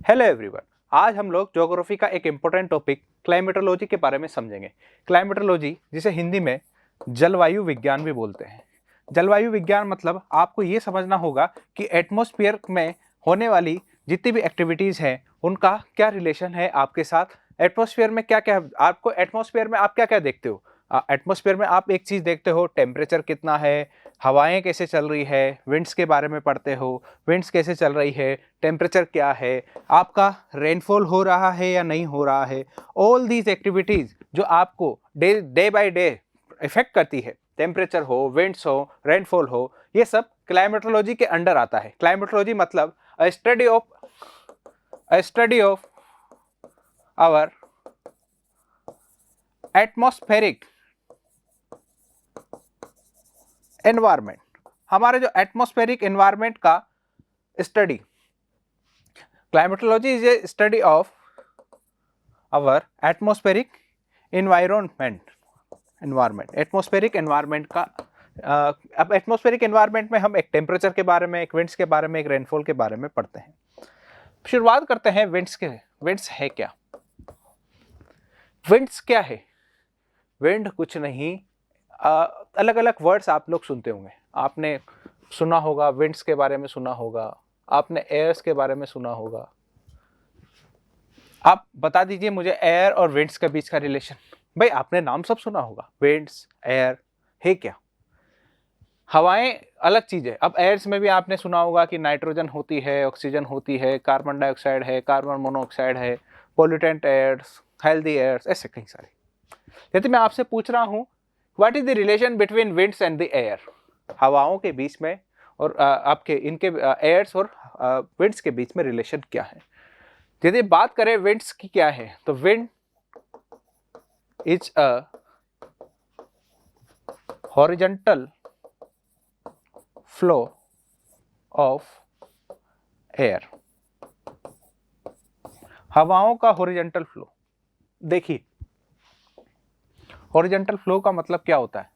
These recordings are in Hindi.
Hello everyone. आज हम लोग ज्योग्राफी का एक इम्पोर्टेंट टॉपिक क्लाइमेटोलॉजी के बारे में समझेंगे। क्लाइमेटोलॉजी जिसे हिंदी में जलवायु विज्ञान भी बोलते हैं। जलवायु विज्ञान मतलब आपको ये समझना होगा कि एटमॉस्फेयर में होने वाली जितनी भी एक्टिविटीज़ हैं उनका क्या रिलेशन है आपके साथ। एटमॉस्फेयर में क्या क्या आपको एटमॉस्फेयर में आप क्या क्या देखते हो। एटमॉस्फेयर में आप एक चीज़ देखते हो, टेम्परेचर कितना है, हवाएं कैसे चल रही है, विंड्स के बारे में पढ़ते हो, विंड्स कैसे चल रही है, टेम्परेचर क्या है, आपका रेनफॉल हो रहा है या नहीं हो रहा है। ऑल दीज एक्टिविटीज़ जो आपको डे बाय डे इफेक्ट करती है, टेम्परेचर हो, विंड्स हो, रेनफॉल हो, ये सब क्लाइमेटोलॉजी के अंडर आता है। क्लाइमेटोलॉजी मतलब study of our atmospheric environment, हमारे जो एटमॉस्फेरिक एनवायरमेंट का study. Climatology is a study of our atmospheric environment atmospheric environment का। अब एटमॉस्फेरिक एनवायरमेंट में हम एक टेम्परेचर के बारे में, एक विंड्स के बारे में, एक रेनफॉल के बारे में पढ़ते हैं। शुरुआत करते हैं विंड्स के। विंड्स है क्या? विंड्स क्या है? विंड कुछ नहीं, अलग अलग वर्ड्स आप लोग सुनते होंगे। आपने सुना होगा, विंड्स के बारे में सुना होगा, आपने एयर्स के बारे में सुना होगा। आप बता दीजिए मुझे एयर और विंड्स के बीच का रिलेशन। भाई आपने नाम सब सुना होगा, विंड्स, एयर है क्या? हवाएं अलग चीज है। अब एयर्स में भी आपने सुना होगा कि नाइट्रोजन होती है, ऑक्सीजन होती है, कार्बन डाइऑक्साइड है, कार्बन मोनोऑक्साइड है, पोल्यूटेंट एयर्स, हेल्दी एयर्स, ऐसे कई सारे। यदि मैं आपसे पूछ रहा हूं what is the relation between winds and the air, हवाओं के बीच में और आपके इनके एयर्स और विंड्स के बीच में रिलेशन क्या है। यदि बात करें विंड्स की क्या है, तो wind is a horizontal flow of air, हवाओं का हॉरिजॉन्टल फ्लो। देखिए हॉरिजॉन्टल फ्लो का मतलब क्या होता है?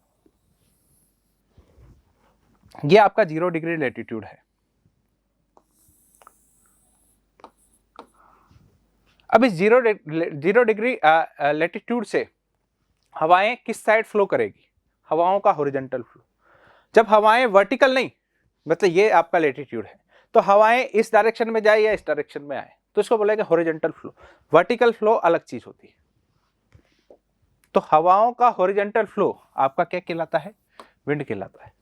ये आपका 0 डिग्री लैटिट्यूड है। अब इस 0 डिग्री लैटिट्यूड से हवाएं किस साइड फ्लो करेगी? हवाओं का हॉरिजॉन्टल फ्लो। जब हवाएं वर्टिकल नहीं, मतलब ये आपका लैटिट्यूड है, तो हवाएं इस डायरेक्शन में जाए या इस डायरेक्शन में आए, तो इसको बोलेंगे हॉरिजॉन्टल फ्लो। वर्टिकल फ्लो अलग चीज होती है। तो हवाओं का हॉरिजॉन्टल फ्लो आपका क्या कहलाता है? विंड कहलाता है।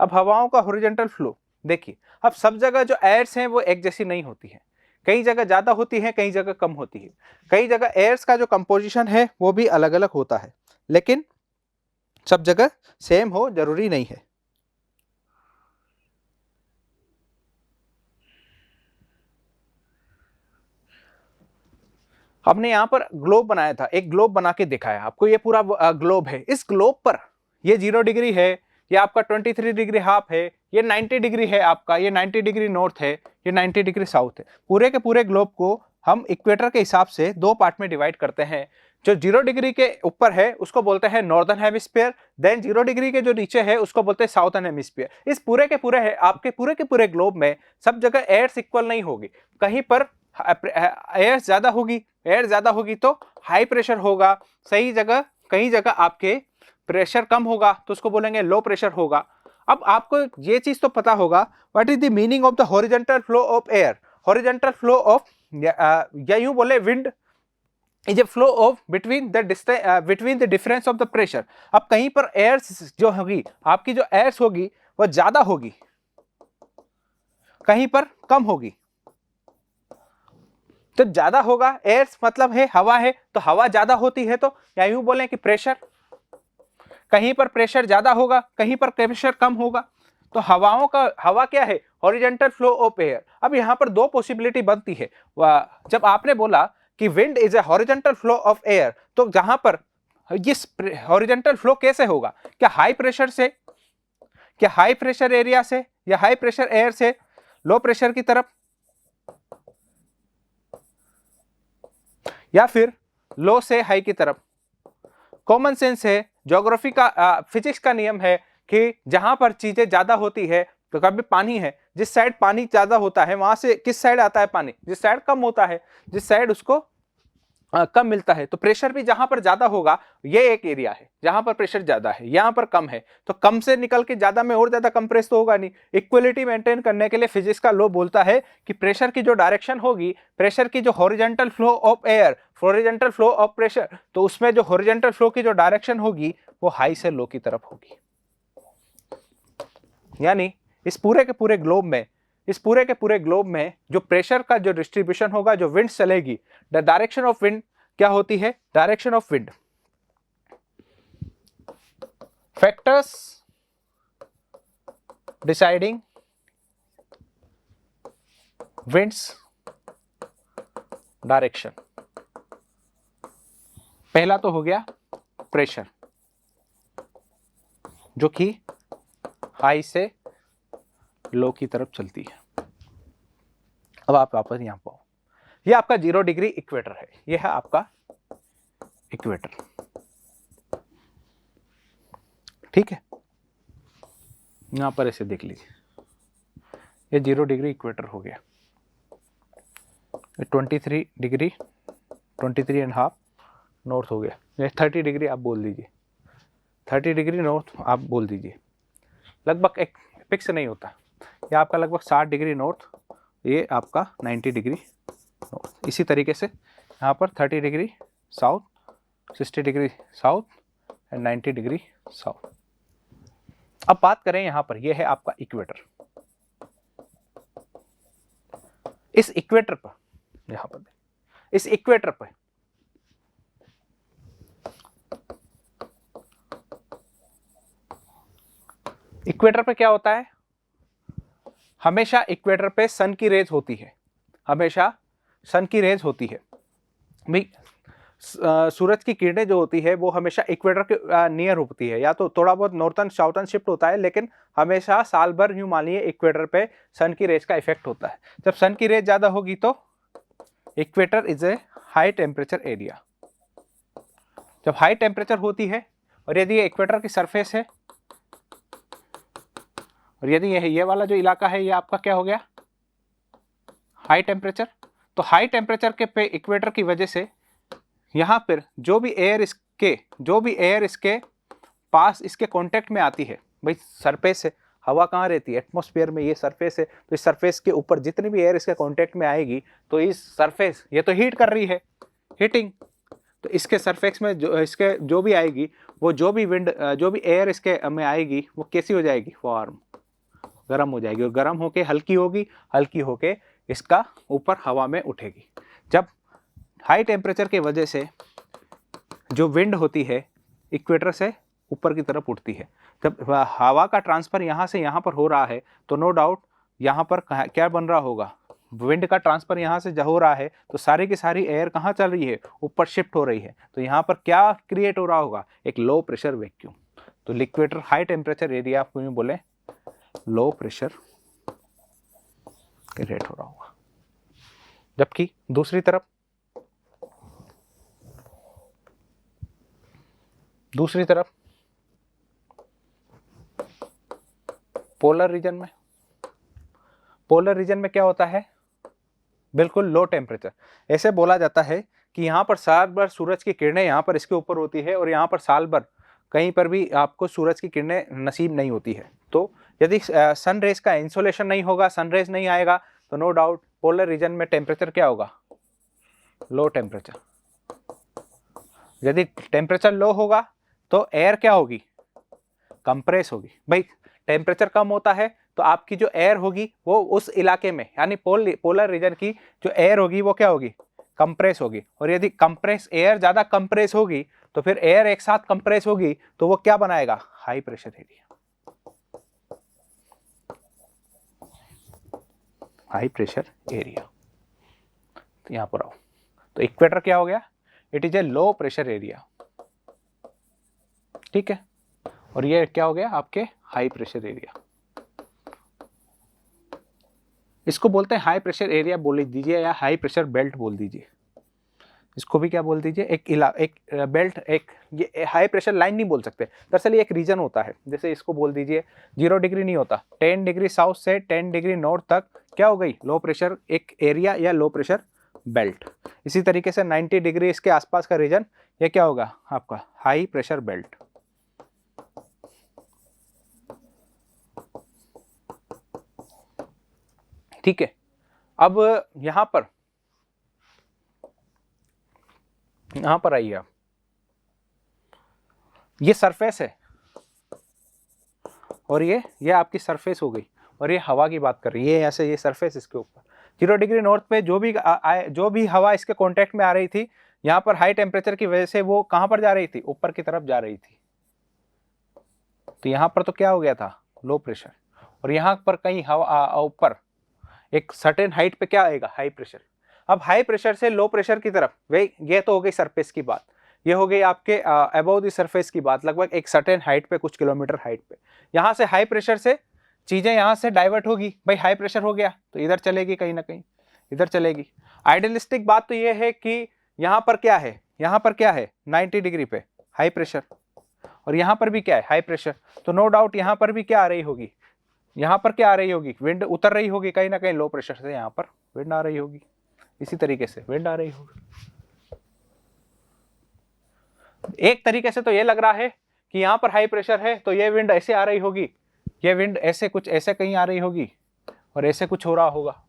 अब हवाओं का हॉरिजॉन्टल फ्लो देखिए, अब सब जगह जो एयर्स हैं वो एक जैसी नहीं होती है। कई जगह ज्यादा होती है, कई जगह कम होती है। कई जगह एयर्स का जो कंपोजिशन है वो भी अलग अलग होता है, लेकिन सब जगह सेम हो जरूरी नहीं है। हमने यहाँ पर ग्लोब बनाया था, एक ग्लोब बना के दिखाया आपको। ये पूरा ग्लोब है। इस ग्लोब पर ये 0 डिग्री है, ये आपका 23 डिग्री हाफ है, ये 90 डिग्री है आपका, ये 90 डिग्री नॉर्थ है, ये 90 डिग्री साउथ है। पूरे के पूरे ग्लोब को हम इक्वेटर के हिसाब से 2 पार्ट में डिवाइड करते हैं। जो 0 डिग्री के ऊपर है उसको बोलते हैं नॉर्दर्न हेमिस्फीयर, देन 0 डिग्री के जो नीचे है उसको बोलते हैं साउथर्न हेमिस्फीयर। इस पूरे के पूरे है आपके पूरे के पूरे ग्लोब में सब जगह एयर्स इक्वल नहीं होगी। कहीं पर एयर ज्यादा होगी, एयर ज्यादा होगी तो हाई प्रेशर होगा सही जगह, कई जगह आपके प्रेशर कम होगा तो उसको बोलेंगे लो प्रेशर होगा। अब आपको ये चीज तो पता होगा what is the meaning of the horizontal flow of air. Horizontal flow of, या यूं बोले wind is a flow of between the difference of the pressure. अब कहीं पर एयर जो होगी, आपकी जो एयर्स होगी वो ज्यादा होगी, कहीं पर कम होगी। तो ज्यादा होगा, एयर्स मतलब है हवा है, तो हवा ज्यादा होती है तो या यूं बोलें कि प्रेशर, कहीं पर प्रेशर ज्यादा होगा, कहीं पर प्रेशर कम होगा। तो हवाओं का, हवा क्या है? Horizontal flow of air. अब यहां पर 2 पॉसिबिलिटी बनती है। जब आपने बोला कि wind is a horizontal flow of air, तो जहां पर इस हॉरिजॉन्टल फ्लो कैसे होगा? क्या हाई प्रेशर से, क्या हाई प्रेशर एरिया से, या हाई प्रेशर एयर से लो प्रेशर की तरफ, या फिर लो से हाई की तरफ? कॉमन सेंस है, ज्योग्राफी का फिजिक्स का नियम है कि जहां पर चीजें ज्यादा होती है, तो कभी पानी है जिस साइड पानी ज्यादा होता है वहां से किस साइड आता है पानी, जिस साइड कम होता है, जिस साइड उसको कम मिलता है। तो प्रेशर भी जहां पर ज्यादा होगा, ये एक एरिया है जहां पर प्रेशर ज्यादा है, यहां पर कम है, तो कम से निकल के ज्यादा में और ज्यादा कंप्रेस तो होगा नहीं। इक्वलिटी मेंटेन करने के लिए फिजिक्स का लॉ बोलता है कि प्रेशर की जो डायरेक्शन होगी, प्रेशर की जो horizontal flow of air, horizontal flow of pressure, तो उसमें जो हॉरिजॉन्टल फ्लो की जो डायरेक्शन होगी वो हाई से लो की तरफ होगी। यानी इस पूरे के पूरे ग्लोब में जो प्रेशर का जो डिस्ट्रीब्यूशन होगा, जो विंड चलेगी, द डायरेक्शन ऑफ विंड क्या होती है, direction of wind, factors deciding winds direction. पहला तो हो गया प्रेशर जो कि हाई से लो की तरफ चलती है। अब आप वापस यहां पाओ, ये आपका 0 डिग्री इक्वेटर है, ये है आपका इक्वेटर, ठीक है। यहां पर ऐसे देख लीजिए, ये 0 डिग्री इक्वेटर हो गया, 23 डिग्री 23.5 नॉर्थ हो गया, ये 30 डिग्री आप बोल दीजिए, 30 डिग्री नॉर्थ आप बोल दीजिए। लगभग एक फिक्स नहीं होता, ये आपका लगभग 60 डिग्री नॉर्थ, ये आपका 90 डिग्री नॉर्थ। इसी तरीके से यहाँ पर 30 degree south, 60 degree south and 90 degree south. अब बात करें यहाँ पर, यह है आपका इक्वेटर। इस इक्वेटर पर, यहाँ पर इस इक्वेटर पर क्या होता है, हमेशा इक्वेटर पे सन की रेज होती है, हमेशा सन की रेज होती है भाई। सूरज की किरणें जो होती है वो हमेशा इक्वेटर के नियर होती है, या तो थोड़ा बहुत नॉर्थन साउथर्न शिफ्ट होता है, लेकिन हमेशा साल भर यूं मान लिए इक्वेटर पे सन की रेज का इफेक्ट होता है। जब सन की रेज ज्यादा होगी तो equator is a high temperature area. जब हाई टेम्परेचर होती है और यदि ये इक्वेटर की सरफेस है और यदि ये वाला जो इलाका है ये आपका क्या हो गया, हाई टेम्परेचर, तो हाई टेम्परेचर के पे इक्वेटर की वजह से यहाँ पर जो भी एयर इसके पास इसके कांटेक्ट में आती है, भाई सरफेस है, हवा कहाँ रहती है, एटमॉस्फेयर में, ये सरफेस है, तो इस सरफेस के ऊपर जितनी भी एयर इसके कांटेक्ट में आएगी, तो इस सरफेस, ये तो हीट कर रही है, हीटिंग, तो इसके सरफेस में जो भी आएगी, वो जो भी विंड, जो भी एयर इसके में आएगी, वो कैसी हो जाएगी, वार्म, गर्म हो जाएगी, और गर्म होके हल्की होगी, हल्की होके इसका ऊपर हवा में उठेगी। जब हाई टेम्परेचर के वजह से जो विंड होती है इक्वेटर से ऊपर की तरफ उठती है, जब हवा का ट्रांसफर यहाँ से यहाँ पर हो रहा है, तो नो डाउट यहाँ पर क्या बन रहा होगा, विंड का ट्रांसफर यहाँ से हो रहा है, तो सारी की सारी एयर कहाँ चल रही है, ऊपर शिफ्ट हो रही है, तो यहाँ पर क्या क्रिएट हो रहा होगा, एक लो प्रेशर वैक्यूम। तो इक्वेटर हाई टेम्परेचर एरिया आपको यूँ बोले लो प्रेशर क्रिएट हो रहा होगा। जबकि दूसरी तरफ पोलर रीजन में क्या होता है, बिल्कुल लो टेम्परेचर। ऐसे बोला जाता है कि यहाँ पर साल भर सूरज की किरणें यहाँ पर इसके ऊपर होती है, और यहाँ पर साल भर कहीं पर भी आपको सूरज की किरणें नसीब नहीं होती है। तो यदि सन रेज का इंसोलेशन नहीं होगा, सन रेज नहीं आएगा, तो नो डाउट पोलर रीजन में टेम्परेचर क्या होगा, लो टेम्परेचर। यदि टेम्परेचर लो होगा तो एयर क्या होगी, कंप्रेस होगी। भाई टेम्परेचर कम होता है तो आपकी जो एयर होगी वो उस इलाके में, यानी पोलर रीजन की जो एयर होगी वो क्या होगी, कंप्रेस होगी। और यदि कंप्रेस एयर ज्यादा कंप्रेस होगी तो फिर एयर एक साथ कंप्रेस होगी, तो वो क्या बनाएगा, high pressure area, high pressure area. तो यहां पर आओ, तो इक्वेटर क्या हो गया, it is a low pressure area, ठीक है। और ये क्या हो गया, आपके हाई प्रेशर एरिया। इसको बोलते हैं हाई प्रेशर एरिया बोल दीजिए, या हाई प्रेशर बेल्ट बोल दीजिए। इसको भी क्या बोल दीजिए, एक बेल्ट, एक ये हाई प्रेशर लाइन नहीं बोल सकते, दरअसल ये एक रीजन होता है। जैसे इसको बोल दीजिए 0 डिग्री नहीं होता, 10 डिग्री साउथ से 10 डिग्री नॉर्थ तक क्या हो गई, लो प्रेशर एक एरिया या लो प्रेशर बेल्ट। इसी तरीके से 90 डिग्री इसके आसपास का रीजन, ये क्या होगा आपका हाई प्रेशर बेल्ट। ठीक है, अब यहां पर आइए आप, ये सरफेस है और ये आपकी सरफेस हो गई, और ये हवा की बात कर रही है, ऐसे ये सरफेस इसके ऊपर 0 डिग्री नॉर्थ पे जो भी हवा इसके कांटेक्ट में आ रही थी, यहाँ पर हाई टेम्परेचर की वजह से वो कहां पर जा रही थी, ऊपर की तरफ जा रही थी। तो यहाँ पर तो क्या हो गया था, लो प्रेशर, और यहाँ पर कहीं हवा ऊपर एक सर्टेन हाइट पे क्या आएगा, हाई प्रेशर। अब हाई प्रेशर से लो प्रेशर की तरफ, वे ये तो हो गई सरफेस की बात, ये हो गई आपके अबव द सरफेस की बात, लगभग एक सर्टेन हाइट पे, कुछ किलोमीटर हाइट पे। यहाँ से हाई प्रेशर से चीजें यहाँ से डाइवर्ट होगी, भाई हाई प्रेशर हो गया तो इधर चलेगी, कहीं ना कहीं इधर चलेगी। आइडियलिस्टिक बात तो ये है कि यहाँ पर क्या है, यहाँ पर क्या है 90 डिग्री पे हाई प्रेशर, और यहाँ पर भी क्या है हाई प्रेशर, तो नो डाउट यहाँ पर भी क्या आ रही होगी, यहाँ पर क्या आ रही होगी, विंड उतर रही होगी कहीं ना कहीं, लो प्रेशर से यहाँ पर विंड आ रही होगी, इसी तरीके से विंड आ रही होगी। एक तरीके से तो ये लग रहा है कि यहाँ पर हाई प्रेशर है तो ये विंड ऐसे आ रही होगी, ये विंड ऐसे कुछ ऐसे कहीं आ रही होगी, और ऐसे कुछ हो रहा होगा,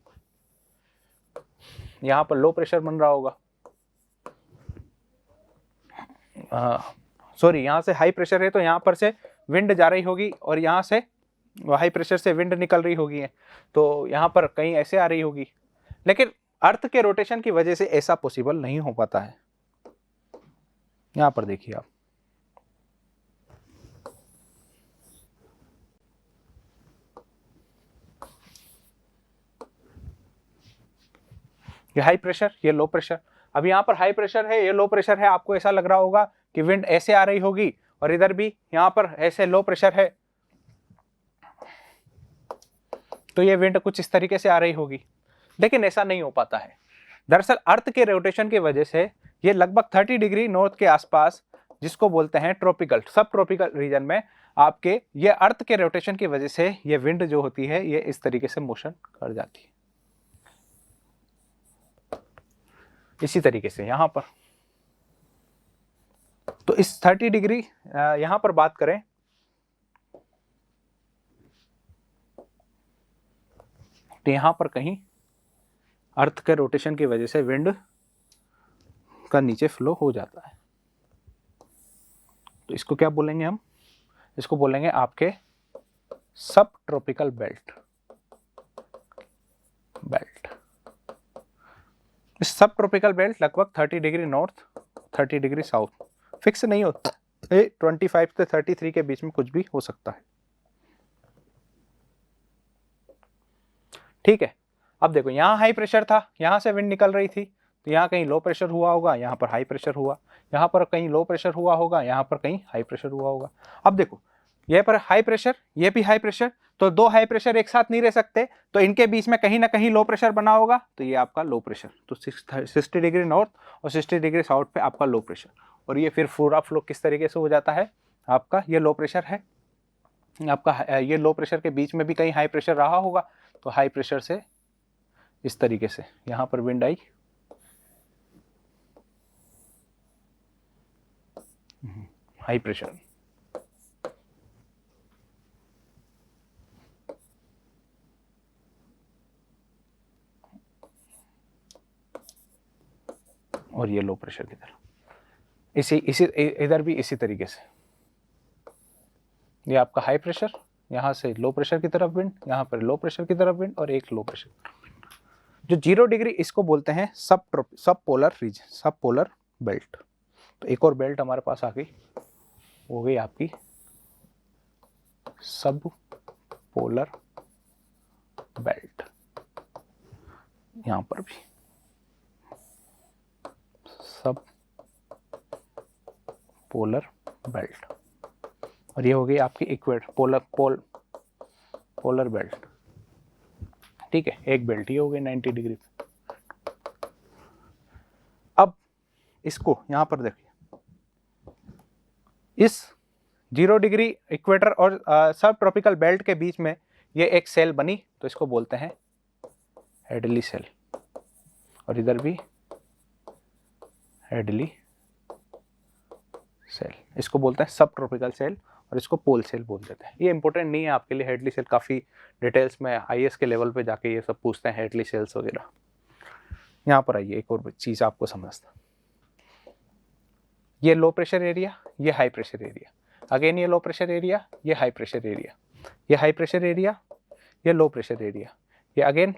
यहाँ पर लो प्रेशर बन रहा होगा, सॉरी यहाँ से हाई प्रेशर है तो यहाँ पर से विंड जा रही होगी, और यहाँ से हाई प्रेशर से विंड निकल रही होगी, तो यहाँ पर कहीं ऐसे आ रही होगी। लेकिन अर्थ के रोटेशन की वजह से ऐसा पॉसिबल नहीं हो पाता है। यहाँ पर देखिए आप, ये हाई प्रेशर, ये लो प्रेशर। अब यहाँ पर हाई प्रेशर है, ये लो प्रेशर है, आपको ऐसा लग रहा होगा कि विंड ऐसे आ रही होगी, और इधर भी यहाँ पर ऐसे लो प्रेशर है, तो ये विंड कुछ इस तरीके से आ रही होगी, लेकिन ऐसा नहीं हो पाता है। दरअसल अर्थ के रोटेशन की वजह से ये लगभग 30 डिग्री नॉर्थ के आसपास, जिसको बोलते हैं ट्रॉपिकल, सब ट्रॉपिकल रीजन में आपके, ये अर्थ के रोटेशन की वजह से ये विंड जो होती है ये इस तरीके से मोशन कर जाती है। इसी तरीके से यहां पर, तो इस 30 डिग्री यहां पर बात करें तो यहां पर कहीं अर्थ के रोटेशन की वजह से विंड का नीचे फ्लो हो जाता है, तो इसको क्या बोलेंगे हम, इसको बोलेंगे आपके सब ट्रॉपिकल बेल्ट। इस सब ट्रॉपिकल बेल्ट लगभग 30 degree north 30 degree south, fix नहीं होता, 25 से 33 के बीच में कुछ भी हो सकता है। ठीक है, अब देखो यहाँ हाई प्रेशर था, यहाँ से विंड निकल रही थी, तो यहाँ कहीं लो प्रेशर हुआ होगा, यहाँ पर हाई प्रेशर हुआ, यहाँ पर कहीं लो प्रेशर हुआ होगा, यहाँ पर कहीं हाई प्रेशर हुआ होगा। अब देखो ये पर हाई प्रेशर, ये भी हाई प्रेशर, तो दो हाई प्रेशर एक साथ नहीं रह सकते, तो इनके बीच में कहीं ना कहीं लो प्रेशर बना होगा, तो ये आपका लो प्रेशर, तो 60 डिग्री नॉर्थ और 60 डिग्री साउथ पे आपका लो प्रेशर, और ये फिर पूरा फ्लो किस तरीके से हो जाता है आपका, ये लो प्रेशर है आपका, ये लो प्रेशर के बीच में भी कहीं हाई प्रेशर रहा होगा, तो हाई प्रेशर से इस तरीके से यहां पर विंड आई, हाई प्रेशर, और ये लो प्रेशर की तरफ, इसी इधर भी इसी तरीके से, ये आपका हाई प्रेशर, यहाँ से लो प्रेशर की तरफ विंड, यहाँ पर लो प्रेशर की तरफ विंड, और एक लो प्रेशर। जो 0 डिग्री इसको बोलते हैं सब पोलर रीजन, सब पोलर बेल्ट। तो एक और बेल्ट हमारे पास आ गई, हो गई आपकी सब पोलर बेल्ट। यहां पर भी सब पोलर बेल्ट, और ये हो गई आपकी इक्वेटर पोलर बेल्ट। ठीक है, एक बेल्ट ही हो गई 90 डिग्री। अब इसको यहाँ पर देखिए, इस 0 डिग्री इक्वेटर और सब ट्रॉपिकल बेल्ट के बीच में ये एक सेल बनी, तो इसको बोलते हैं हेडली सेल, और इधर भी हेडली सेल, इसको बोलते हैं सब ट्रॉपिकल सेल, और इसको पोल सेल बोल देते हैं। ये इंपॉर्टेंट नहीं है आपके लिए हेडली सेल, काफ़ी डिटेल्स में आईएएस के लेवल पे जाके ये सब पूछते हैं हेडली सेल्स वगैरह। यहाँ पर आइए, एक और चीज़ आपको समझता, ये लो प्रेशर एरिया, ये हाई प्रेशर एरिया, अगेन ये लो प्रेशर एरिया, ये हाई प्रेशर एरिया, ये हाई प्रेशर एरिया, ये लो प्रेशर एरिया, ये अगेन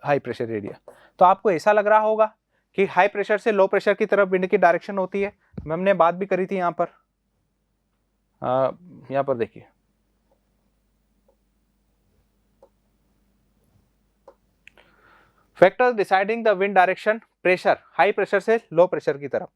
हाई प्रेशर एरिया। तो आपको ऐसा लग रहा होगा कि हाई प्रेशर से लो प्रेशर की तरफ विंड की डायरेक्शन होती है, हमने बात भी करी थी यहाँ पर देखिए, factors deciding the wind direction, pressure, high pressure से लो प्रेशर की तरफ,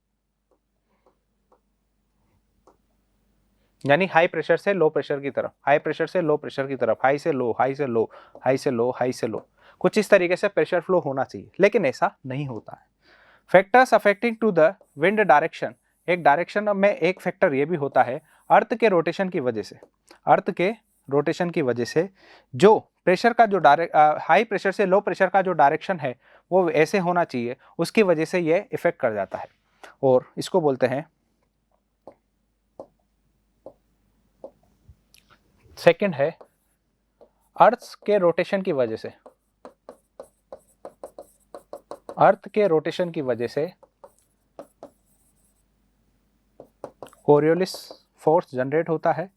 यानी हाई प्रेशर से लो प्रेशर की तरफ, हाई प्रेशर से लो प्रेशर की तरफ, हाई से लो, हाई से लो, हाई से लो, हाई से लो, कुछ इस तरीके से प्रेशर फ्लो होना चाहिए, लेकिन ऐसा नहीं होता है। Factors affecting to the wind direction, एक डायरेक्शन में एक फैक्टर ये भी होता है अर्थ के रोटेशन की वजह से, अर्थ के रोटेशन की वजह से जो प्रेशर का जो हाई प्रेशर से लो प्रेशर का जो डायरेक्शन है वो ऐसे होना चाहिए, उसकी वजह से ये इफेक्ट कर जाता है, और इसको बोलते हैं, सेकंड है अर्थ के रोटेशन की वजह से, अर्थ के रोटेशन की वजह से कोरियोलिस फोर्स जनरेट होता है,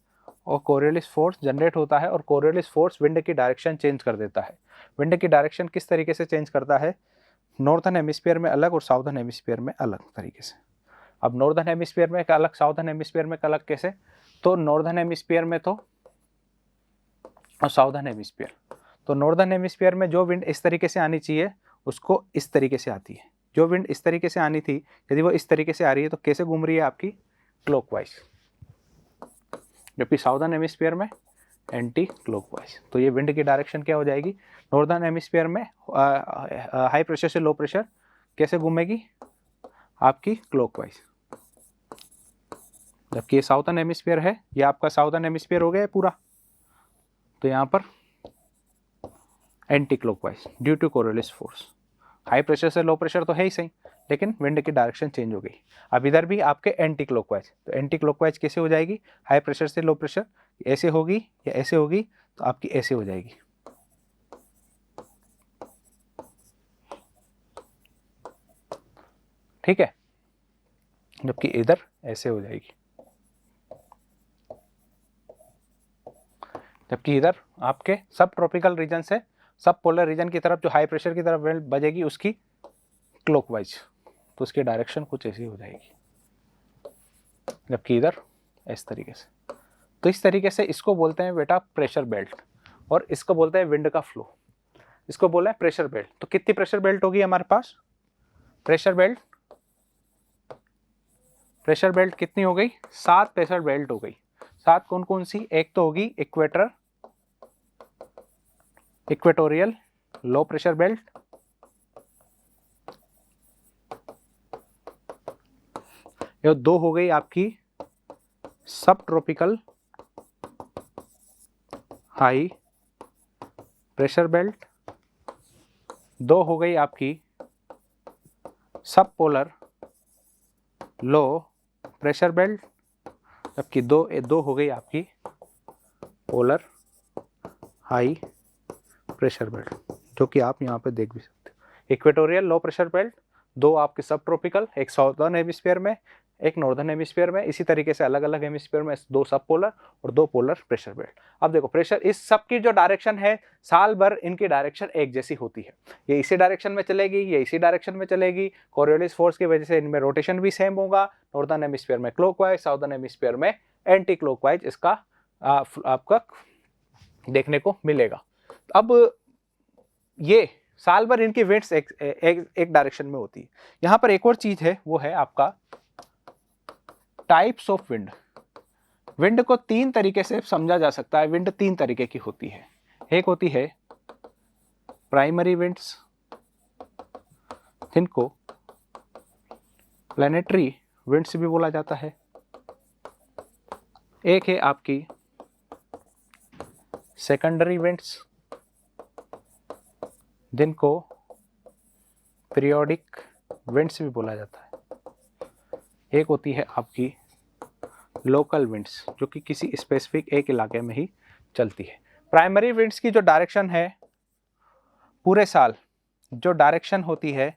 और कोरियोलिस फोर्स जनरेट होता है और कोरियोलिस फोर्स विंड की डायरेक्शन चेंज कर देता है। विंड की डायरेक्शन किस तरीके से चेंज करता है, नॉर्थन हेमिस्फीयर में अलग और साउथर्न हेमिस्फीयर में अलग तरीके से। अब नॉर्दर्न हेमिस्फीयर में अलग, साउथर्न हेमिस्फीयर में अलग कैसे, तो नॉर्दर्न हेमिस्फीयर में तो और साउथर्न हेमिस्फीयर, तो नॉर्दर्न हेमिस्फीयर में जो विंड इस तरीके से आनी चाहिए उसको इस तरीके से आती है, जो विंड इस तरीके से आनी थी यदि वो इस तरीके से आ रही है तो कैसे घूम रही है आपकी, क्लॉकवाइज, जबकि साउथर्न हेमिस्फीयर में एंटी क्लॉकवाइज। तो ये विंड की डायरेक्शन क्या हो जाएगी, नॉर्दर्न हेमिस्फीयर में हाई प्रेशर से लो प्रेशर कैसे घूमेगी आपकी, क्लॉकवाइज, जबकि ये साउथर्न हेमिस्फीयर है, ये आपका साउथर्न हेमिस्फीयर हो गया पूरा, तो यहाँ पर anticlockwise due to Coriolis force. High pressure से लो प्रेशर तो है ही सही, लेकिन विंड की डायरेक्शन चेंज हो गई। अब इधर भी आपके एंटी क्लॉकवाइज, तो एंटी क्लॉकवाइज कैसे हो जाएगी, हाई प्रेशर से लो प्रेशर ऐसे होगी या ऐसे होगी, तो आपकी ऐसे हो जाएगी, ठीक है, जबकि इधर ऐसे हो जाएगी, जबकि इधर आपके सब ट्रॉपिकल रीजन से सब पोलर रीजन की तरफ जो हाई प्रेशर की तरफ विंड बजेगी उसकी क्लॉकवाइज, तो उसकी डायरेक्शन कुछ ऐसी हो जाएगी, जबकि इधर इस तरीके से। तो इस तरीके से इसको बोलते हैं बेटा प्रेशर बेल्ट, और इसको बोलते हैं विंड का फ्लो, इसको बोला है प्रेशर बेल्ट। तो कितनी प्रेशर बेल्ट होगी हमारे पास, प्रेशर बेल्ट, प्रेशर बेल्ट कितनी हो गई, 7 प्रेशर बेल्ट हो गई। 7 कौन कौन सी, एक तो होगी equator, equatorial low pressure belt, ये 2 हो गई आपकी सब ट्रॉपिकल हाई प्रेशर बेल्ट, 2 हो गई आपकी सब पोलर लो प्रेशर बेल्ट, जबकि 2 हो गई आपकी पोलर हाई प्रेशर बेल्ट, जो कि आप यहाँ पे देख भी सकते हो। इक्वेटोरियल लो प्रेशर बेल्ट 2 आपके सब ट्रॉपिकल, एक साउथर्न हेमिस्फीयर में, एक नॉर्दर्न हेमिस्फीयर में, इसी तरीके से अलग अलग हेमिस्फीयर में 2 सब पोलर और 2 पोलर प्रेशर बेल्ट। अब देखो प्रेशर, इस सब की जो डायरेक्शन है साल भर इनकी डायरेक्शन एक जैसी होती है, ये इसी डायरेक्शन में चलेगी, ये इसी डायरेक्शन में चलेगी, कोरियोलिस फोर्स की वजह से इनमें रोटेशन भी सेम होगा, नॉर्दर्न हेमिस्फीयर में क्लॉकवाइज, साउथर्न हेमिस्फीयर में एंटी क्लॉकवाइज, इसका आपका देखने को मिलेगा। अब ये साल भर इनकी विंड्स एक डायरेक्शन में होती है। यहां पर एक और चीज है, वो है आपका टाइप्स ऑफ विंड। विंड को 3 तरीके से समझा जा सकता है, विंड 3 तरीके की होती है। एक होती है प्राइमरी विंड्स, जिनको प्लैनेटरी विंड्स भी बोला जाता है। एक है आपकी सेकेंडरी विंड्स, जिनको पीरियोडिक विंड्स भी बोला जाता है। एक होती है आपकी लोकल विंड्स, जो कि किसी स्पेसिफिक एक इलाके में ही चलती है। प्राइमरी विंड्स की जो डायरेक्शन है पूरे साल, जो डायरेक्शन होती है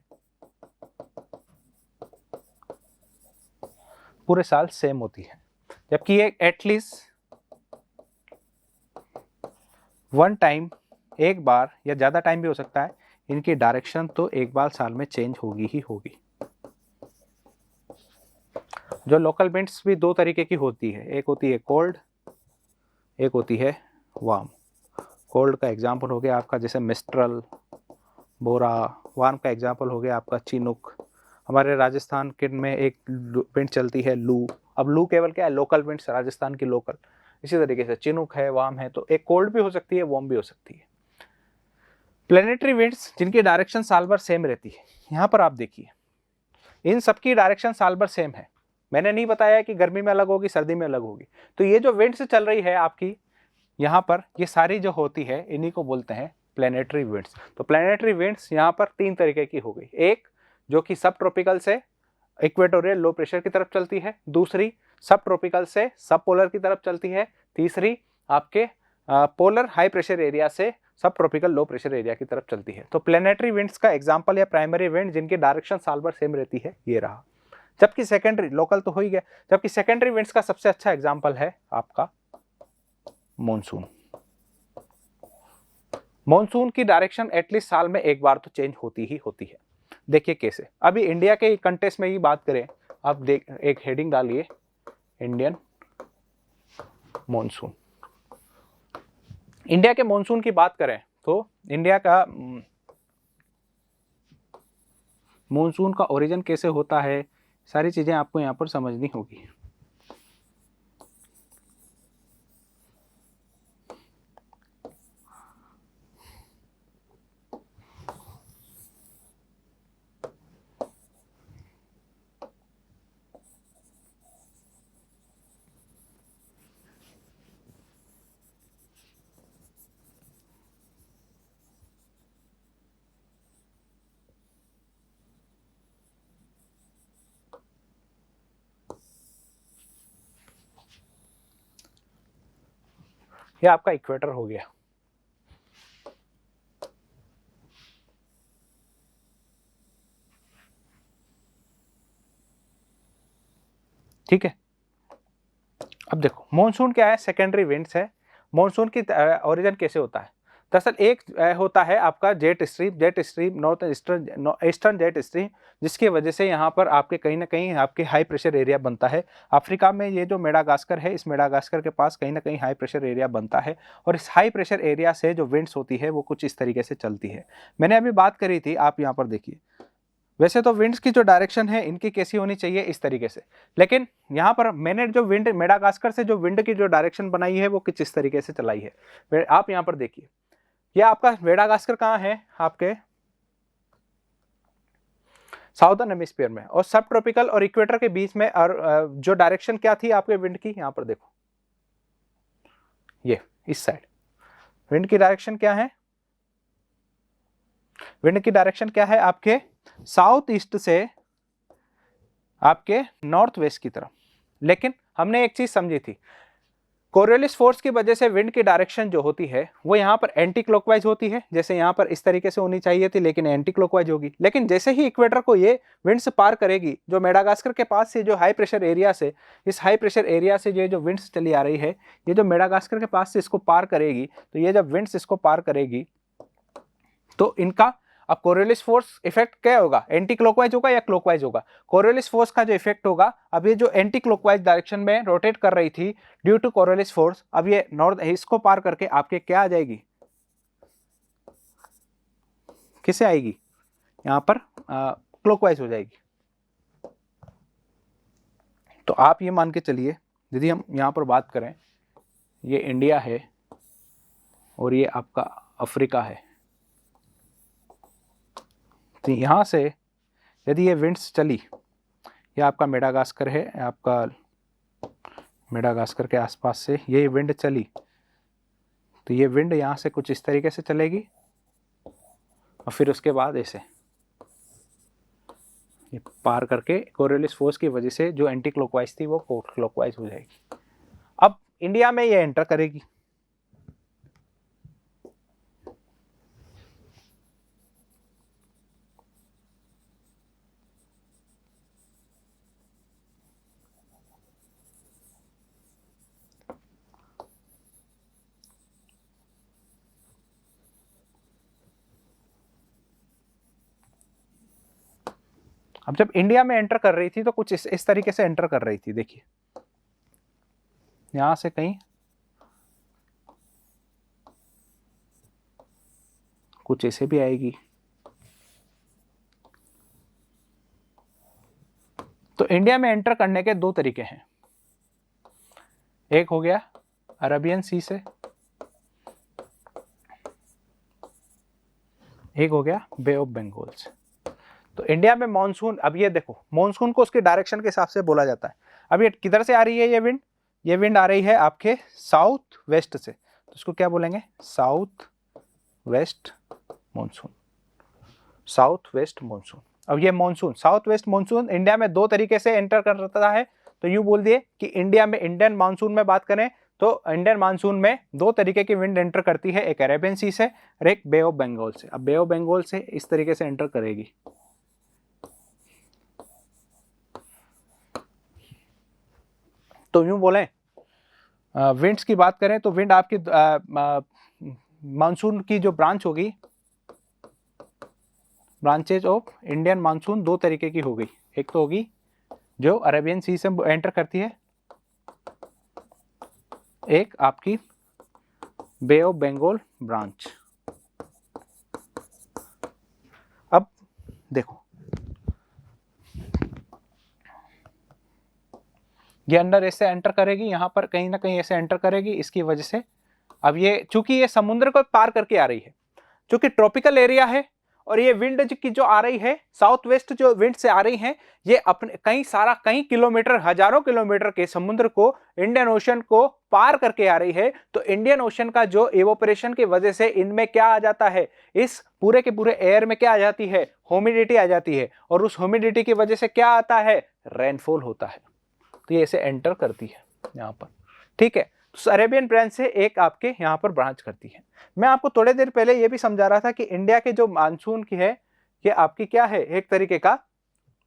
पूरे साल सेम होती है, जबकि ये एटलीस्ट वन टाइम, एक बार या ज़्यादा टाइम भी हो सकता है, इनकी डायरेक्शन तो एक बार साल में चेंज होगी ही होगी। जो लोकल विंड्स भी दो तरीके की होती है, एक होती है कोल्ड, एक होती है वार्म। कोल्ड का एग्जांपल हो गया आपका जैसे मिस्ट्रल, बोरा। वार्म का एग्जांपल हो गया आपका चिनुक। हमारे राजस्थान के में एक विंड चलती है लू। अब लू केवल क्या है, लोकल विंड्स, राजस्थान की लोकल। इसी तरीके से चिनुक है, वार्म है, तो एक कोल्ड भी हो सकती है, वार्म भी हो सकती है। प्लैनेटरी विंड्स जिनकी डायरेक्शन साल भर सेम रहती है, यहाँ पर आप देखिए इन सबकी डायरेक्शन साल भर सेम है। मैंने नहीं बताया कि गर्मी में अलग होगी, सर्दी में अलग होगी। तो ये जो विंड्स चल रही है आपकी यहाँ पर, ये सारी जो होती है इन्हीं को बोलते हैं प्लैनेटरी विंड्स। तो प्लैनेटरी विंड्स यहाँ पर तीन तरीके की हो गई। एक जो कि सब ट्रॉपिकल से इक्वेटोरियल लो प्रेशर की तरफ चलती है, दूसरी सब ट्रॉपिकल से सब पोलर की तरफ चलती है, तीसरी आपके पोलर हाई प्रेशर एरिया से सब ट्रॉपिकल लो प्रेशर एरिया की तरफ चलती है। तो प्लैनेटरी विंड्स का एग्जांपल या प्राइमरी विंड जिनकी डायरेक्शन साल भर सेम रहती है, ये रहा। जबकि सेकेंडरी, लोकल तो हो ही गया, जबकि सेकेंडरी विंड्स का सबसे अच्छा एग्जांपल है आपका मॉनसून। मॉनसून की डायरेक्शन एटलीस्ट साल में एक बार तो चेंज होती ही होती है। देखिए कैसे, अभी इंडिया के कंटेक्स्ट में ही बात करें, आप देख एक हेडिंग डालिए, इंडियन मॉनसून। इंडिया के मॉनसून की बात करें तो इंडिया का मॉनसून का ओरिजिन कैसे होता है, सारी चीजें आपको यहाँ पर समझनी होगी। ये आपका इक्वेटर हो गया। ठीक है, अब देखो मॉनसून क्या है, सेकेंडरी विंड्स है। मॉनसून की ओरिजिन कैसे होता है, दरअसल एक होता है आपका jet stream north eastern jet stream, जिसकी वजह से यहाँ पर आपके कहीं ना कहीं आपके हाई प्रेशर एरिया बनता है। अफ्रीका में ये जो मेडागास्कर है, इस मेडागास्कर के पास कहीं ना कहीं हाई प्रेशर एरिया बनता है, और इस हाई प्रेशर एरिया से जो विंड्स होती है वो कुछ इस तरीके से चलती है। मैंने अभी बात करी थी, आप यहाँ पर देखिए, वैसे तो विंड्स की जो डायरेक्शन है इनकी कैसी होनी चाहिए, इस तरीके से, लेकिन यहाँ पर मैंने जो विंड मेडागास्कर से जो विंड की जो डायरेक्शन बनाई है वो किस तरीके से चलाई है। आप यहाँ पर देखिए, ये आपका मेडागास्कर कहाँ है, आपके साउदर्न हेमिस्फीयर में, और सब ट्रॉपिकल और इक्वेटर के बीच में, और जो डायरेक्शन क्या थी आपके विंड की, यहाँ पर देखो, ये इस साइड विंड की डायरेक्शन क्या है, विंड की डायरेक्शन क्या है आपके साउथ ईस्ट से आपके नॉर्थ वेस्ट की तरफ। लेकिन हमने एक चीज समझी थी, कोरियोलिस फोर्स की वजह से विंड की डायरेक्शन जो होती है वो यहाँ पर एंटी क्लॉकवाइज होती है, जैसे यहाँ पर इस तरीके से होनी चाहिए थी, लेकिन एंटी क्लॉकवाइज होगी। लेकिन जैसे ही इक्वेटर को ये विंड्स पार करेगी, जो मेडागास्कर के पास से जो हाई प्रेशर एरिया से, इस हाई प्रेशर एरिया से ये जो विंड्स चली आ रही है, ये जो मेडागास्कर के पास से इसको पार करेगी, तो ये जब विंड्स इसको पार करेगी तो इनका अब कोरियोलिस फोर्स इफेक्ट क्या होगा, एंटी क्लॉकवाइज होगा या क्लॉकवाइज होगा। कोरियोलिस फोर्स का जो इफेक्ट होगा, अब ये जो एंटी क्लॉकवाइज डायरेक्शन में रोटेट कर रही थी ड्यू टू कोरियोलिस फोर्स, अब ये नॉर्थ इसको पार करके आपके क्या आ जाएगी, किसे आएगी, यहां पर क्लॉकवाइज हो जाएगी। तो आप ये मान के चलिए, यदि हम यहां पर बात करें, ये इंडिया है और ये आपका अफ्रीका है, तो यहां से यदि ये विंड्स चली, ये आपका मेडागास्कर है, आपका मेडागास्कर के आसपास से ये विंड चली तो ये विंड यहाँ से कुछ इस तरीके से चलेगी और फिर उसके बाद ऐसे ये पार करके कोरियोलिस फोर्स की वजह से जो एंटी क्लॉकवाइज थी वो क्लॉकवाइज हो जाएगी। अब इंडिया में ये एंटर करेगी। अब जब इंडिया में एंटर कर रही थी तो कुछ इस तरीके से एंटर कर रही थी। देखिए यहां से कहीं कुछ ऐसे भी आएगी। तो इंडिया में एंटर करने के दो तरीके हैं, एक हो गया अरबियन सी से, एक हो गया बे ऑफ बंगाल से। तो इंडिया में मॉनसून, अब ये देखो मॉनसून को उसके डायरेक्शन के हिसाब से बोला जाता है। अब ये किधर से आ रही है ये विंड आ रही है आपके साउथ वेस्ट से, तो इसको क्या बोलेंगे, south west monsoon, south west monsoon. अब ये monsoon, south west monsoon India में दो तरीके से एंटर करता है। तो यूं बोल दिए कि इंडिया में इंडियन मानसून में बात करें तो इंडियन मानसून में दो तरीके की विंड एंटर करती है, एक अरेबियन सी से और एक बे ऑफ बंगाल से। अब बे ऑफ बंगाल से इस तरीके से एंटर करेगी। तो यूं बोलें विंड्स की बात करें तो विंड आपकी मानसून की जो ब्रांच होगी, ब्रांचेज ऑफ इंडियन मानसून दो तरीके की होगी। एक तो होगी जो अरेबियन सी से एंटर करती है, एक आपकी बे ऑफ बंगाल ब्रांच। अब देखो ये अंडर ऐसे एंटर करेगी, यहां पर कहीं ना कहीं ऐसे एंटर करेगी। इसकी वजह से अब ये चूंकि ये समुद्र को पार करके आ रही है, चूंकि ट्रॉपिकल एरिया है और ये विंड की जो आ रही है साउथ वेस्ट जो विंड से आ रही है, ये अपने कई किलोमीटर, हजारों किलोमीटर के समुद्र को, इंडियन ओशन को पार करके आ रही है। तो इंडियन ओशन का जो इवोपरेशन की वजह से इनमें क्या आ जाता है, इस पूरे के पूरे एयर में क्या आ जाती है, ह्यूमिडिटी आ जाती है, और उस ह्यूमिडिटी की वजह से क्या आता है, रेनफॉल होता है। तो ये ऐसे एंटर करती है यहाँ पर, ठीक है। तो अरेबियन ब्रांच से एक आपके यहाँ पर ब्रांच करती है। मैं आपको थोड़ी देर पहले ये भी समझा रहा था कि इंडिया के जो मानसून की है ये आपकी क्या है, एक तरीके का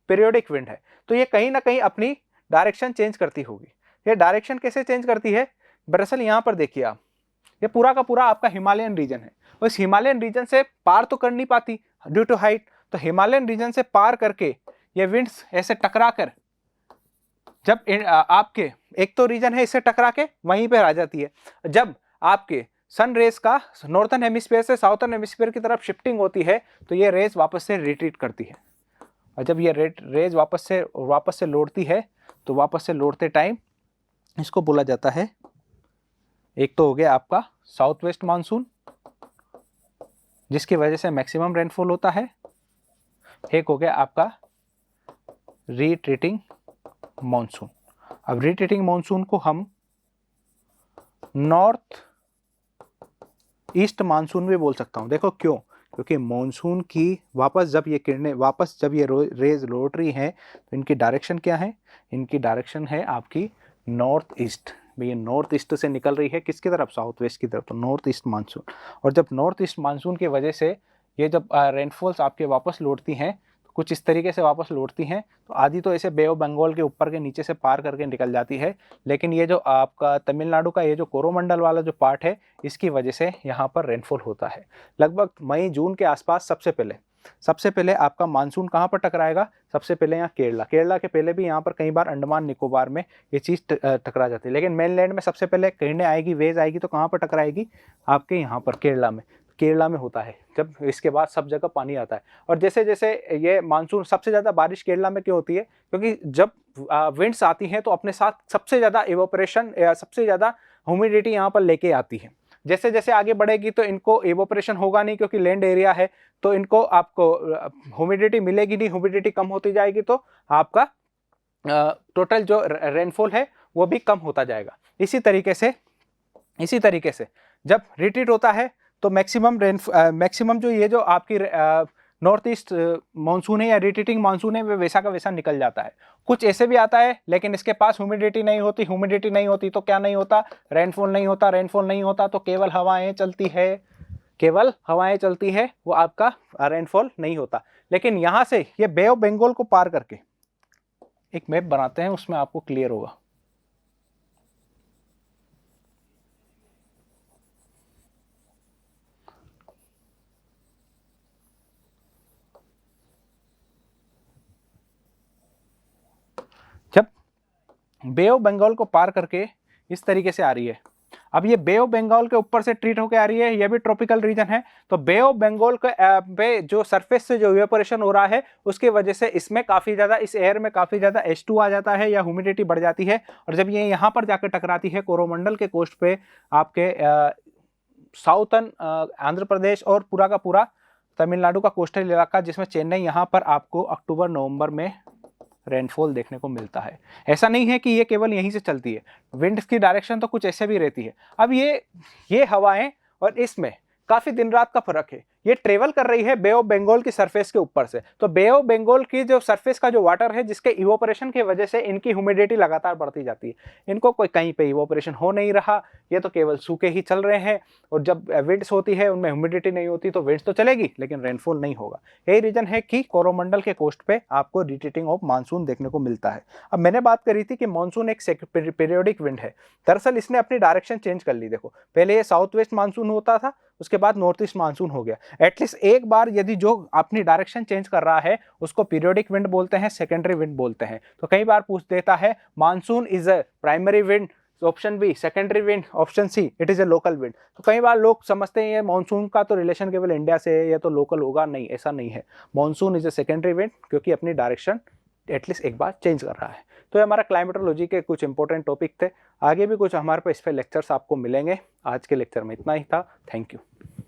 पीरियोडिक विंड है। तो ये कहीं ना कहीं अपनी डायरेक्शन चेंज करती होगी। ये डायरेक्शन कैसे चेंज करती है, दरअसल यहाँ पर देखिए आप, ये पूरा का पूरा आपका हिमालयन रीजन है, और इस हिमालयन रीजन से पार तो कर नहीं पाती ड्यू टू हाइट। तो हिमालयन रीजन से पार करके ये विंड्स ऐसे टकरा कर जब आपके एक तो रीजन है इससे टकरा के वहीं पर आ जाती है, जब आपके सन रेज का नॉर्थन हेमिस्फीयर से साउथर्न हेमिस्फीयर की तरफ शिफ्टिंग होती है तो ये रेज वापस से रिट्रीट करती है। और जब ये रेज वापस से लौटती है तो वापस से लौटते टाइम इसको बोला जाता है, एक तो हो गया आपका साउथ वेस्ट मानसून जिसकी वजह से मैक्सिमम रेनफॉल होता है, एक हो गया आपका रिट्रीटिंग मॉनसून। अब रिट्रीटिंग मॉनसून को हम नॉर्थ ईस्ट मानसून भी बोल सकता हूं। देखो क्यों, क्योंकि मॉनसून की वापस जब ये किरणें वापस जब ये रेज लौट रही हैं तो इनकी डायरेक्शन क्या है, इनकी डायरेक्शन है आपकी नॉर्थ ईस्ट। ये नॉर्थ ईस्ट से निकल रही है किसकी तरफ, साउथ वेस्ट की तरफ, तो नॉर्थ ईस्ट मानसून। और जब नॉर्थ ईस्ट मानसून की वजह से ये जब रेनफॉल्स आपके वापस लौटती हैं तो कुछ इस तरीके से वापस लौटती हैं, तो आधी तो ऐसे बे ऑफ बंगाल के ऊपर के नीचे से पार करके निकल जाती है। लेकिन ये जो आपका तमिलनाडु का ये जो कोरोमंडल वाला जो पार्ट है इसकी वजह से यहाँ पर रेनफॉल होता है लगभग मई जून के आसपास। सबसे पहले आपका मानसून कहाँ पर टकराएगा, सबसे पहले यहाँ केरला के पहले भी यहाँ पर कई बार अंडमान निकोबार में ये चीज़ टकरा जाती है। लेकिन मेनलैंड में सबसे पहले किरणें आएगी, वेज आएगी तो कहाँ पर टकराएगी, आपके यहाँ पर केरला में होता है। जब इसके बाद सब जगह पानी आता है। और जैसे जैसे ये मानसून, सबसे ज़्यादा बारिश केरला में क्यों होती है, क्योंकि जब विंड्स आती हैं तो अपने साथ सबसे ज़्यादा इवोपरेशन या सबसे ज़्यादा ह्यूमिडिटी यहाँ पर लेके आती है। जैसे जैसे आगे बढ़ेगी तो इनको इवोपरेशन होगा नहीं क्योंकि लैंड एरिया है, तो इनको आपको ह्यूमिडिटी मिलेगी नहीं, ह्यूमिडिटी कम होती जाएगी तो आपका टोटल जो रेनफॉल है वो भी कम होता जाएगा। इसी तरीके से जब रिट्रीट होता है तो मैक्सिमम जो ये जो आपकी नॉर्थ ईस्ट मानसून है या रिट्रीटिंग मानसून है वो वैसा का वैसा निकल जाता है। कुछ ऐसे भी आता है लेकिन इसके पास ह्यूमिडिटी नहीं होती तो क्या नहीं होता, रेनफॉल नहीं होता तो केवल हवाएं चलती है, वो आपका रेनफॉल नहीं होता। लेकिन यहां से ये बे ऑफ बंगाल को पार करके एक मैप बनाते हैं, उसमें आपको क्लियर होगा। जब बे ऑफ बंगाल को पार करके इस तरीके से आ रही है, अब ये बे ऑफ बंगाल के ऊपर से ट्रीट होकर आ रही है, ये भी ट्रॉपिकल रीजन है, तो बे ऑफ बंगाल के पे जो सरफेस से जो इवेपोरेशन हो रहा है उसकी वजह से इसमें काफी ज्यादा, इस एयर में काफी ज्यादा H2 आ जाता है या ह्यूमिडिटी बढ़ जाती है। और जब ये यहाँ पर जाकर टकराती है कोरोमंडल के कोस्ट पे, आपके साउथर्न आंध्र प्रदेश और पूरा का पूरा तमिलनाडु का कोस्टल इलाका, जिसमें चेन्नई, यहाँ पर आपको अक्टूबर नवंबर में रेनफॉल देखने को मिलता है। ऐसा नहीं है कि ये केवल यहीं से चलती है, विंड्स की डायरेक्शन तो कुछ ऐसे भी रहती है। अब ये हवाएं और इसमें काफी दिन रात का फर्क है, ये ट्रेवल कर रही है बे ऑफ बंगाल की सरफेस के ऊपर से। तो बे ऑफ बंगाल की जो सरफेस का जो वाटर है, जिसके इवोपरेशन की वजह से इनकी ह्यूमिडिटी लगातार बढ़ती जाती है, इनको कोई कहीं पे इवोपरेशन हो नहीं रहा, ये तो केवल सूखे ही चल रहे हैं। और जब विंड्स होती है उनमें ह्यूमिडिटी नहीं होती तो विंड्स तो चलेगी लेकिन रेनफॉल नहीं होगा। यही रीजन है कि कोरोमंडल के कोस्ट पे आपको रिट्रीटिंग ऑफ मानसून देखने को मिलता है। अब मैंने बात करी थी कि मानसून एक पीरियोडिक विंड है, दरअसल इसने अपनी डायरेक्शन चेंज कर ली। देखो, पहले ये साउथ वेस्ट मानसून होता था, उसके बाद नॉर्थ ईस्ट मानसून हो गया। एटलीस्ट एक बार यदि जो अपनी डायरेक्शन चेंज कर रहा है उसको पीरियोडिक विंड बोलते हैं, सेकेंडरी विंड बोलते हैं। तो कई बार पूछ देता है monsoon is a primary wind, option B secondary wind, option C it is a local wind. तो कई बार लोग समझते हैं ये मानसून का तो रिलेशन केवल इंडिया से है, ये तो लोकल होगा। नहीं, ऐसा नहीं है। Monsoon is a secondary wind क्योंकि अपनी डायरेक्शन एटलीस्ट एक बार चेंज कर रहा है। तो ये हमारा क्लाइमेटोलॉजी के कुछ इंपॉर्टेंट टॉपिक थे। आगे भी कुछ हमारे पास इस पे लेक्चर्स आपको मिलेंगे। आज के लेक्चर में इतना ही था। Thank you.